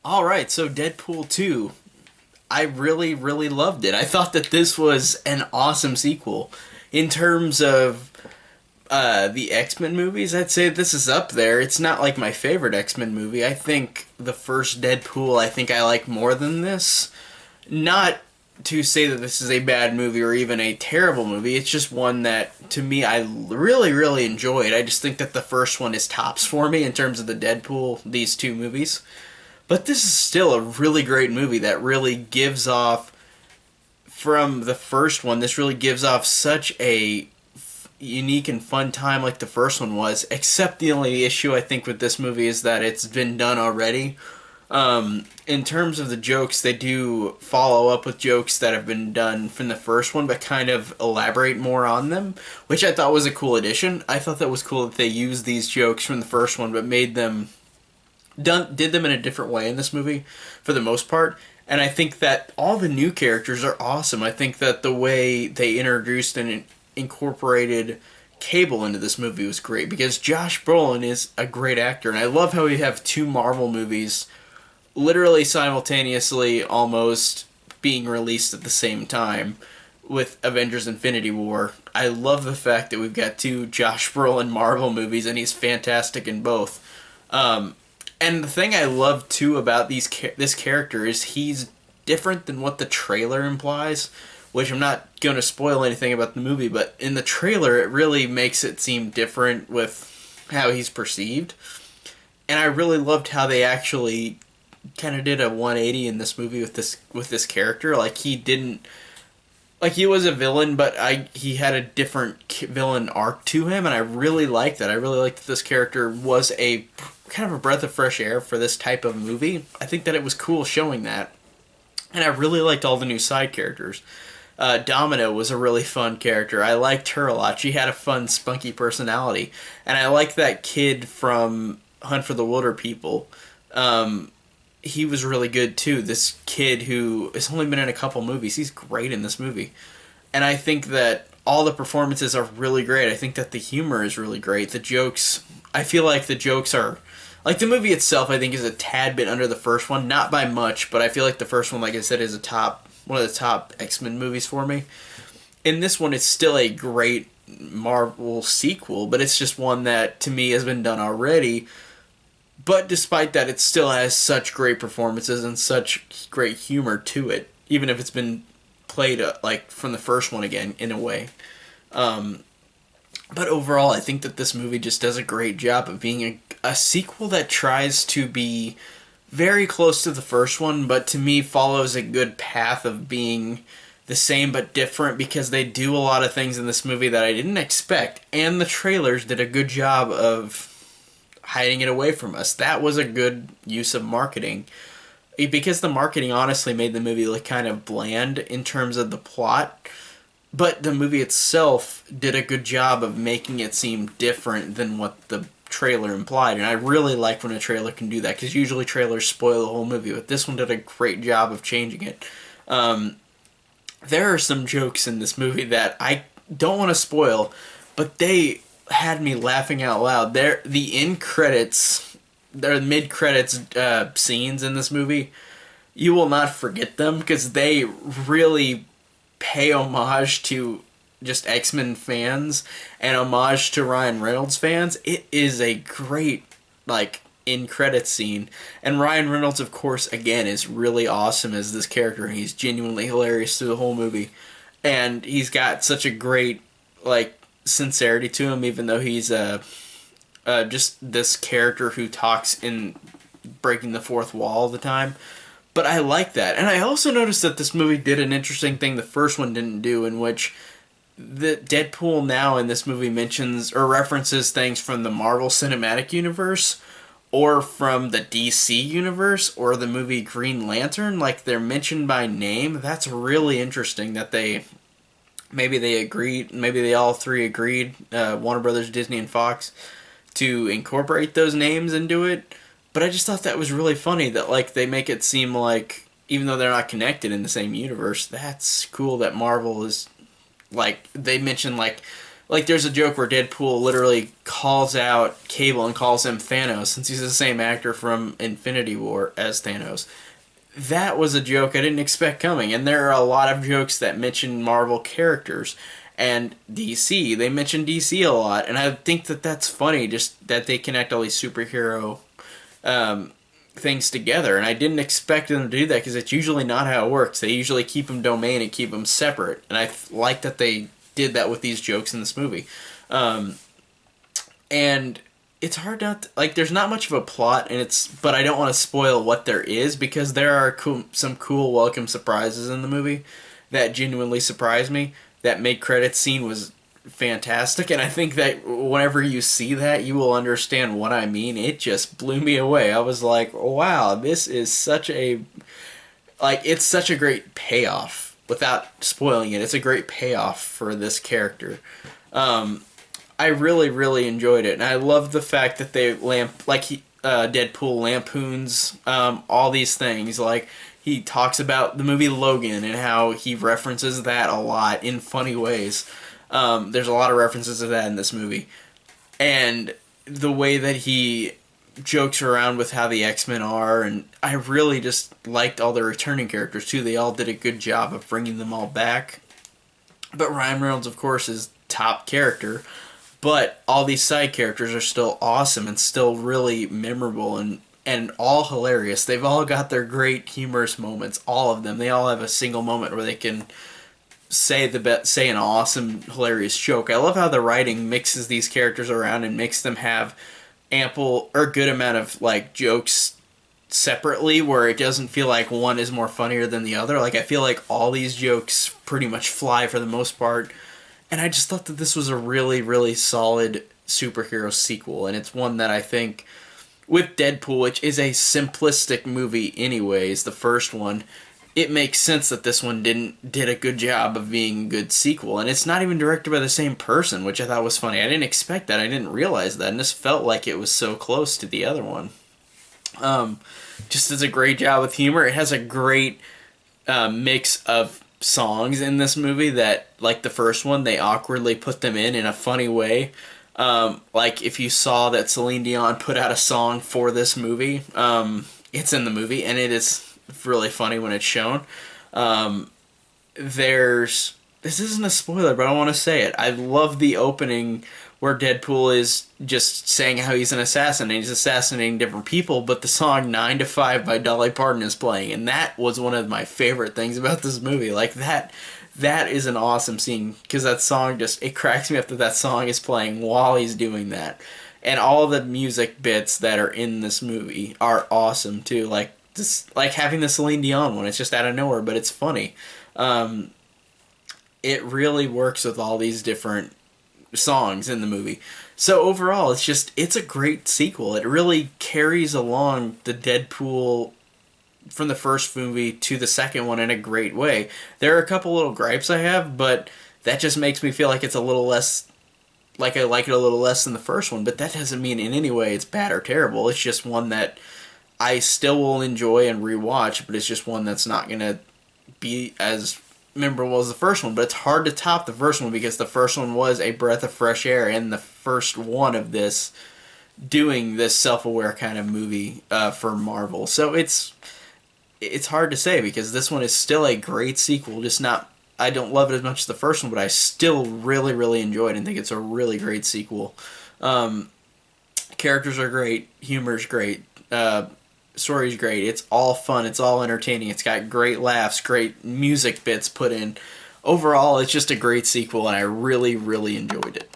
Alright, so Deadpool 2. I really, really loved it. I thought that this was an awesome sequel. In terms of the X-Men movies, I'd say this is up there. It's not like my favorite X-Men movie. I think the first Deadpool, I think I like more than this. Not to say that this is a bad movie or even a terrible movie. It's just one that, to me, I really, really enjoyed. I just think that the first one is tops for me in terms of the Deadpool, these two movies. But this is still a really great movie that really gives off, from the first one, this really gives off such a unique and fun time like the first one was, except the only issue I think with this movie is that it's been done already. In terms of the jokes, they do follow up with jokes that have been done from the first one, but kind of elaborate more on them, which I thought was a cool addition. I thought that was cool that they used these jokes from the first one, but did them in a different way in this movie, for the most part. And I think that all the new characters are awesome. I think that the way they introduced and incorporated Cable into this movie was great, because Josh Brolin is a great actor, and I love how we have two Marvel movies literally simultaneously almost being released at the same time with Avengers Infinity War. I love the fact that we've got two Josh Brolin Marvel movies, and he's fantastic in both. And the thing I love too about this character is he's different than what the trailer implies, which I'm not going to spoil anything about the movie, but in the trailer it really makes it seem different with how he's perceived. And I really loved how they actually kind of did a 180 in this movie with this character. Like, he didn't, like, he was a villain, but he had a different villain arc to him, and I really liked that. I really liked that this character was a kind of a breath of fresh air for this type of movie. I think that it was cool showing that, and I really liked all the new side characters. Domino was a really fun character. I liked her a lot. She had a fun, spunky personality, and I liked that kid from Hunt for the Wilder People. He was really good too. This kid who has only been in a couple movies, he's great in this movie. And I think that all the performances are really great. I think that the humor is really great. The jokes, I feel like the jokes are, like, the movie itself I think is a tad bit under the first one, not by much, but I feel like the first one, like I said, is one of the top X-Men movies for me. In this one, it's still a great Marvel sequel, but it's just one that to me has been done already. But despite that, it still has such great performances and such great humor to it, even if it's been played like from the first one again, in a way. But overall, I think that this movie just does a great job of being a sequel that tries to be very close to the first one, but to me follows a good path of being the same but different, because they do a lot of things in this movie that I didn't expect, and the trailers did a good job of hiding it away from us. That was a good use of marketing, because the marketing honestly made the movie look kind of bland in terms of the plot, but the movie itself did a good job of making it seem different than what the trailer implied. And I really like when a trailer can do that, because usually trailers spoil the whole movie, but this one did a great job of changing it. There are some jokes in this movie that I don't want to spoil, but they had me laughing out loud. The end credits, their mid credits scenes in this movie, you will not forget them, because they really pay homage to just X-Men fans and homage to Ryan Reynolds fans. It is a great, like, end credits scene, and Ryan Reynolds, of course, again, is really awesome as this character. He's genuinely hilarious through the whole movie, and he's got such a great, like, sincerity to him, even though he's just this character who talks in breaking the fourth wall all the time. But I like that. And I also noticed that this movie did an interesting thing the first one didn't do, in which the Deadpool now in this movie mentions or references things from the Marvel Cinematic Universe or from the DC Universe or the movie Green Lantern. Like, they're mentioned by name. That's really interesting that maybe they agreed, maybe they all three agreed, Warner Brothers, Disney, and Fox, to incorporate those names into it. But I just thought that was really funny that, like, they make it seem like, even though they're not connected in the same universe, that's cool that Marvel is, like, they mention, like, like there's a joke where Deadpool literally calls out Cable and calls him Thanos, since he's the same actor from Infinity War as Thanos. That was a joke I didn't expect coming, and there are a lot of jokes that mention Marvel characters and DC. They mention DC a lot, and I think that that's funny, just that they connect all these superhero things together. And I didn't expect them to do that because it's usually not how it works. They usually keep them domain and keep them separate, and I like that they did that with these jokes in this movie. And it's hard not to, like, there's not much of a plot, and but I don't want to spoil what there is, because there are some cool welcome surprises in the movie that genuinely surprised me. That mid-credits scene was fantastic, and I think that whenever you see that, you will understand what I mean. It just blew me away. I was like, wow, this is such a, like, it's such a great payoff. Without spoiling it, it's a great payoff for this character. I really, really enjoyed it, and I love the fact that they Deadpool lampoons all these things. Like, he talks about the movie Logan and how he references that a lot in funny ways. There's a lot of references to that in this movie, and the way that he jokes around with how the X-Men are, and I really just liked all the returning characters too. They all did a good job of bringing them all back. But Ryan Reynolds, of course, is top character. But all these side characters are still awesome and still really memorable and all hilarious. They've all got their great humorous moments, all of them. They all have a single moment where they can say an awesome, hilarious joke. I love how the writing mixes these characters around and makes them have ample or good amount of like jokes separately, where it doesn't feel like one is more funnier than the other. Like, I feel like all these jokes pretty much fly for the most part. And I just thought that this was a really, really solid superhero sequel. And it's one that I think, with Deadpool, which is a simplistic movie anyways, the first one, it makes sense that this one did a good job of being a good sequel. And it's not even directed by the same person, which I thought was funny. I didn't expect that. I didn't realize that. And this felt like it was so close to the other one. Just does a great job with humor. It has a great mix of songs in this movie that, like the first one, they awkwardly put them in a funny way. Like, if you saw that Celine Dion put out a song for this movie, it's in the movie, and it is really funny when it's shown. This isn't a spoiler, but I want to say it. I love the opening where Deadpool is just saying how he's an assassin, and he's assassinating different people, but the song 9 to 5 by Dolly Parton is playing, and that was one of my favorite things about this movie. Like, that is an awesome scene, because that song it cracks me up that song is playing while he's doing that. And all the music bits that are in this movie are awesome, too. Like, having the Celine Dion one, it's just out of nowhere, but it's funny. It really works with all these different songs in the movie. So overall, it's a great sequel. It really carries along the Deadpool from the first movie to the second one in a great way. There are a couple little gripes I have, but that just makes me feel like it's a little less, like I like it a little less than the first one, but that doesn't mean in any way it's bad or terrible. It's just one that I still will enjoy and rewatch, but it's just one that's not going to be as memorable as the first one. But it's hard to top the first one, because the first one was a breath of fresh air, and the first one of this doing this self-aware kind of movie for Marvel. So it's hard to say, because this one is still a great sequel, just not, I don't love it as much as the first one, but I still really, really enjoy it and think it's a really great sequel. Characters are great, humor's great, story's great, it's all fun, it's all entertaining, it's got great laughs, great music bits put in. Overall, it's just a great sequel, and I really, really enjoyed it.